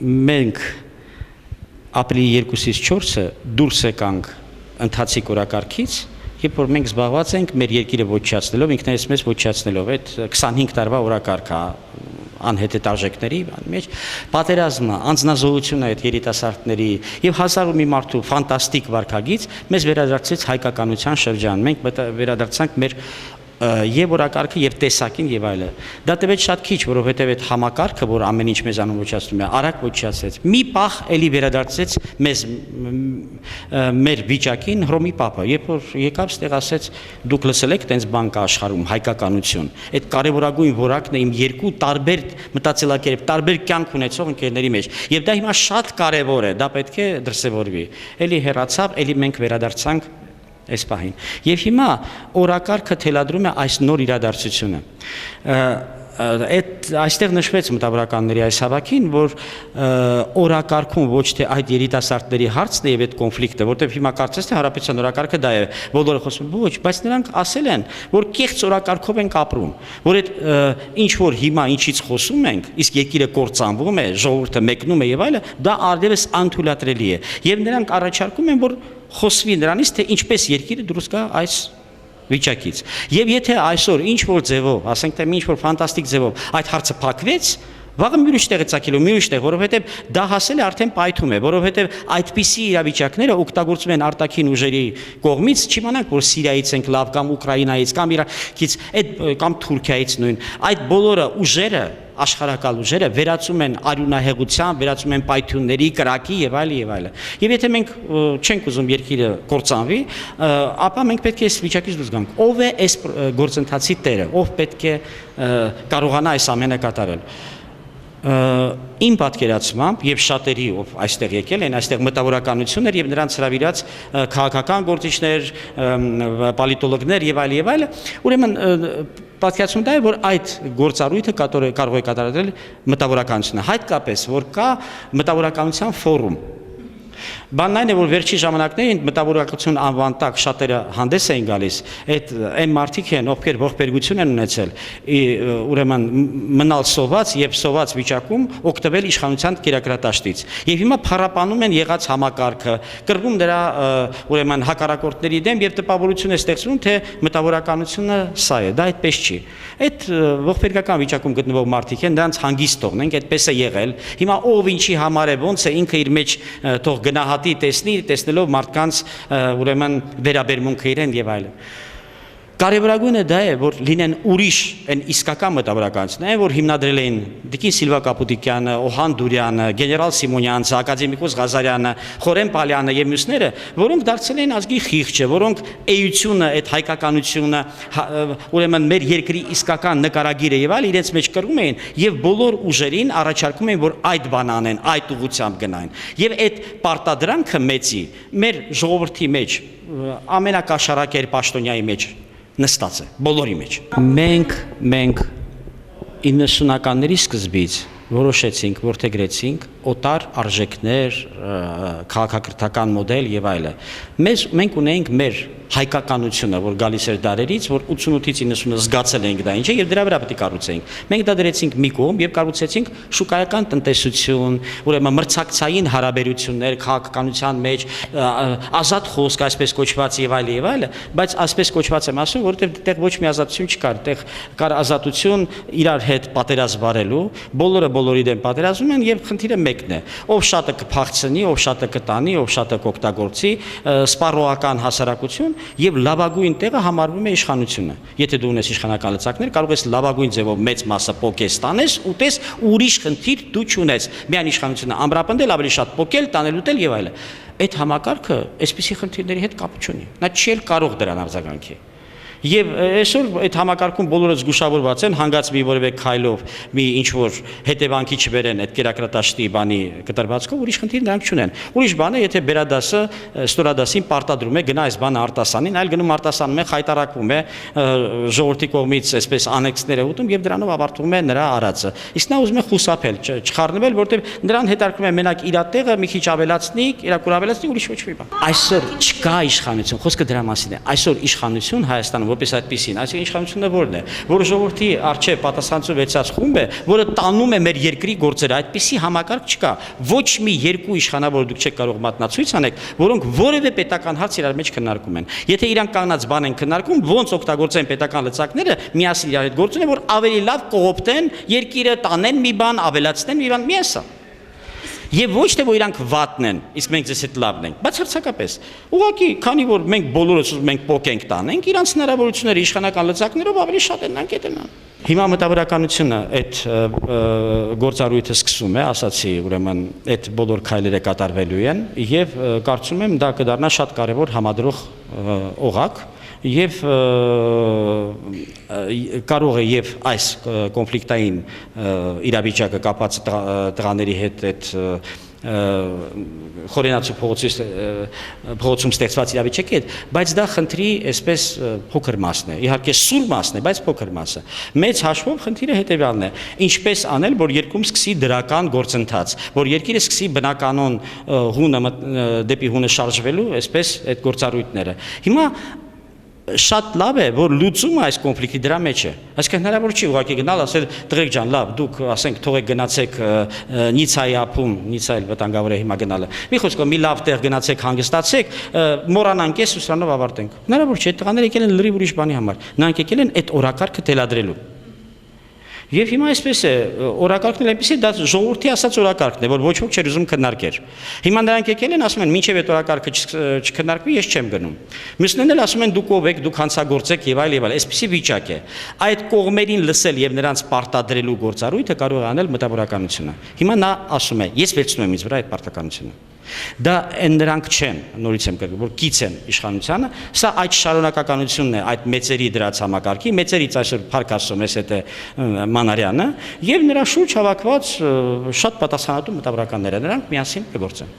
Մենք ապրիլի 2-ից 4-ը դուրս եկանք ընթացիկ օրակարգից, երբ որ մենք զբաղված ենք մեր երկիրը ոչնչացնելով, ինքներս մեզ ոչնչացնելով, այդ 25 տարվա օրակարգ է անհետ արժեքների մեջ, պատերազմը, անձնազոհությունը այդ երիտասարդների եւ հազար ու մի մարդու ֆանտաստիկ վարքագիծ մեզ վերադարձեց հայկականության շրջան, մենք վերադարձանք մեր եւ օրակարգը եւ տեսակին եւ այլը։ Դա տևեց շատ քիչ, որովհետեւ այդ համակարգը, որ ամեն ինչ մեզանում ոչնչացնում է, արագ ոչնչացեց։ Մի պահ էլի վերադարձեց մեզ մեր վիճակին Հռոմի Պապը, երբ որ եկավ ստեղ ասեց դուք լսել եք տենց բան կա աշխարհում հայկականություն։ Այդ կարևորագույն որակն է իմ երկու տարբեր մտածելակերպ, տարբեր կյանք ունեցող ընկերների մեջ։ Եվ դա հիմա շատ կարևոր է, դա պետք է դրսևորվի։ Էլի հեռացավ, էլի մենք վերադարձանք այս պահին։ Եվ հիմա օրակարգը թելադրում է այս նոր իրադարձությունը։ Այստեղ նշվեց մտավորականների այս հավաքին, որ օրակարգում ոչ թե այդ երիտասարդների հարցն է եւ այդ կոնֆլիկտը, որտեղ հիմա կարծես թե հանրապետության օրակարգը դա է, բոլորը խոսում են, ոչ, բայց նրանք ասել են, որ կեղծ օրակարգով ենք ապրում, որ այդ ինչ որ հիմա ինչից խոսում ենք, իսկ երկիրը կործանվում է, ժողովուրդը մեկնում է եւ այլը, դա արդյունավետ անթույլատրելի է։ Եվ նրանք առաջարկում են, որ խոսվի նրանից, թե ինչպես երկիրը դուրս գա այս վիճակից։ Եվ եթե այսօր ինչ որ ձևով, ասենք թե ինչ որ ֆանտաստիկ ձևով այդ հարցը փակվեց, վաղը մի ուրիշ տեղ է ցակելու, մի ուրիշ տեղ, որովհետև դա հասել է արդեն պայթում է, որովհետև այդպիսի իրավիճակները օգտագործվում են արտաքին ուժերի կողմից, չիմանանք, որ Սիրիայից ենք լավ կամ Ուկրաինայից կամ Իրաքից, կամ Թուրքիայից նույն, այդ բոլորը ուժերը աշխարհակալ ուժերը վերածում են արյունահեղության, վերածում են պայթյունների, կրակի եւ այլ եւ այլը։ Եվ եթե մենք չենք ուզում երկիրը կործանվի, ապա մենք պետք է այս վիճակից դուրս գանք։ Ով է այս գործընթացի տերը, ով պետք է կարողանա այս ամենը կատարել։ Իմ պատկերացմամբ եւ շատերի ով այստեղ եկել են, այստեղ մտավորականություններ եւ նրանց հրավիրած քաղաքական գործիչներ, պոլիտոլոգներ եւ այլ, ուրեմն պատկերացում դա է, որ այդ գործառույթը կարող է կատարել մտավորականությունը, հատկապես որ կա մտավորականության ֆորում։ Բանն այն է, որ վերջի ժամանակներին մտավորականություն անվան տակ շատերը հանդես էին գալիս, այն մարդիկ են, ովքեր ողբերգություն են ունեցել, ուրեմն մնալ սոված եւ սոված վիճակում օգտվել իշխանության կերակրատաշտից։ Եվ հիմա փառապանում են եղած համակարգը, կռվում դրա ուրեմն հակառակորդների դեմ եւ տպավորություն է ստեղծվում, թե մտավորականությունը սա է, դա այդպես չի։ Այդ ողբերգական վիճակում գտնվող մարդիկ են, նրանց հանգիստ թողնենք, այդպես է եղել։ Հիմա ով ինչի համար է, ոնց է ինքը իր մեջ թող գնահատի տեսնելով մարդկանց ուրեմն վերաբերմունքը իրեն եւ այլն։ Կարևորագույնը դա է, որ լինեն ուրիշ այն իսկական մտավորականություններ, որ հիմնադրել էին Տիկին Սիլվա Կապուտիկյանը, Օհան Դուրյանը, գեներալ Սիմոնյանցը, ակադեմիկոս Ղազարյանը, Խորեն Պալյանը եւ մյուսները, որոնք դարձել են ազգի խիղճը, որոնք էությունը, այդ հայկականությունը, ուրեմն մեր երկրի իսկական նկարագիրը եւ այլ իրենց մեջ կրում էին եւ բոլոր ուժերին առաջարկում էին, որ այդ բան անեն, այդ ուղղությամբ գնային։ Եվ այդ պարտադրանքը մեծի մեր ժողովրդի մեջ, ամենակաշառակեր պաշտոնյայի մեջ նստած է, բոլորի մեջ։ Մենք 90-ականների սկզբից որոշեցինք, որդեգրեցինք օտար արժեքներ, քաղաքակրթական մոդել եւ այլը։ Մենք ունեինք մեր հայկականությունը, որ գալիս էր դարերից, որ 88-ից 90-ը զգացել ենք դա ինչ է եւ դրա վրա պետք է կառուցեինք։ Մենք դա դրեցինք մի կողմ եւ կառուցեցինք շուկայական տնտեսություն, ուրեմն մրցակցային հարաբերություններ քաղաքականության մեջ, ազատ խոսք, այսպես կոչված եւ այլը, բայց այսպես կոչված եմ ասում, որովհետեւ դեռ ոչ մի ազատություն չկար, դեռ կար ազատություն իրար հետ պատերազմ վարելու, բոլորը բոլորի դեմ պատերազմում են եւ խնդիրը մեկն է։ Ով շատը կփախցնի, ով շատը կտանի, ով շատը կօգտագործի, սպառողական հասարակություն եւ լավագույն տեղը համարվում է իշխանությունը։ Եթե դու ունես իշխանական լծակներ, կարող ես լավագույն ձևով մեծ մասը պոկես տանես, ուտես, ուրիշ խնդիր դու չունես։ Միայն իշխանությունը ամրապնդել, ավելի շատ պոկել, տանել, ուտել եւ այլը։ Այդ համակարգը այսպիսի խնդիրների հետ կապ չունի։ Նա չի կարող դրան արձագանքի։ Եվ այսօր այդ համակարգում բոլորը զգուշավորված են, հանգած մի որևէ քայլով մի ինչ որ հետևանքի չբերեն այդ կերակրատաշտի բանի կտրվածքով, ուրիշ խնդիր նրանք չունեն։ Ուրիշ բան է, եթե բերադասը ստորադասին պարտադրում է գնա այս բանը արտասանին, այլ գնում արտասանում է, խայտարակվում է, ժողովրդի կողմից այսպես անեքսներ է ուտում եւ դրանով ավարտվում է նրա արածը։ Իսկ նա ուզում է խուսափել, չխառնվել, որտեղ նրան հետարկում է մենակ իր տեղը մի քիչ ավելացնի, իրակուր ավելացնի, ուրիշ ոչ մի բան։ Այսօր չկա իշխանություն, խոսքը դրա մասին է։ Այսօր իշխանություն Հայաստանում որպես այդպեսին, այսինքն իշխանությունը որն է, որ ժողովրդի արժե պատասխանատվություն վերցած խումբ է, որը տանում է մեր երկրի գործերը, այդպեսի համակարգ չկա։ Ոչ մի երկու իշխանավոր դուք չեք կարող մատնացույց անեք, որոնք որևէ պետական հարց իրար մեջ քննարկում են։ Եթե իրանք կանգնած բան են քննարկում, ոնց օգտագործեն պետական լծակները, միասին իրար հետ գործ ունեն, որ ավելի լավ կողոպտեն երկիրը, տանեն մի բան, ավելացնեն մի բան, միայն սա։ Եվ ոչ թե որ իրանք վատն են, իսկ մենք ձեզ հետ լավն ենք, բայց հերցակապես։ Ուղղակի, քանի որ մենք բոլորս մենք պոկենք տանենք, իրանք հնարավորությունները իշխանական լծակներով ավելի շատ են անկետենան։ Հիմա մտավորականությունը այդ գործառույթը սկսում է, ասացի, ուրեմն այդ բոլոր քայլերը կատարվելու են եւ կարծում եմ դա կդառնա շատ կարեւոր համադրող օղակ եւ կարող է եւ այս կոնֆլիկտային իրավիճակը կապած տղաների հետ այդ խորենացու փողոցում ստեղծված իրավիճակի հետ, բայց դա խնդրի այսպես փոքր մասն է, իհարկե սուր մասն է, բայց փոքր մասը։ Մեծ հաշվով խնդիրը հետեւյալն է. ինչպես անել, որ երկրում սկսի դրական գործընթաց, որ երկիրը սկսի բնականon հունը դեպի հունը շարժվելու, այսպես այդ գործառույթները։ Հիմա շատ լավ է, որ լուծումը այս կոնֆլիկտի դրա մեջ է։ Այսինքն հնարավոր չի ուղղակի գնալ, ասել տղեկ ջան, լավ, դուք ասենք թողեք գնացեք Նիցայի ափում, Նիցայել վտանգավոր է հիմա գնալը։ Մի խոսքով մի լավ տեղ գնացեք, հանգստացեք, մոռանանք էս ու սրանով ավարտենք։ Հնարավոր չէ, տղաները եկել են լրիվ ուրիշ բանի համար։ Նրանք եկել են այդ օրակարգը թելադրելու։ Եվ հիմա այսպես է, օրակարգն էլ այնպես է, դա ժողովրդի ասած օրակարգն է, որ ոչ ոք չէր ուզում քննարկել։ Հիմա նրանք եկել են, ասում են, մինչև այդ օրակարգը չքննարկվի, ես չեմ գնում։ Մյուսներն էլ ասում են, դուք ով եք, դուք հանցագործեք եւ այլ եւ այլ, այսպեսի վիճակ է։ Այդ կողմերին լսել եւ նրանց պարտադրելու գործառույթը կարող է անել մտավորականությունը։ Հիմա նա ասում է, ես վերցնում եմ ինձ վրա այդ պարտականությունը։ Դա նրանք չեն, նորից եմ կրկնում, որ կից են իշխանությանը, սա այդ շարունակականությունն է, այդ մեծերի դրած համակարգի, մեծերից այսօր Փարք ասում ես այդ Մանարյանը, եւ նրա շուրջ հավաքված շատ պատասխանատու մտավորականներ են, նրանք միասին կգործեն։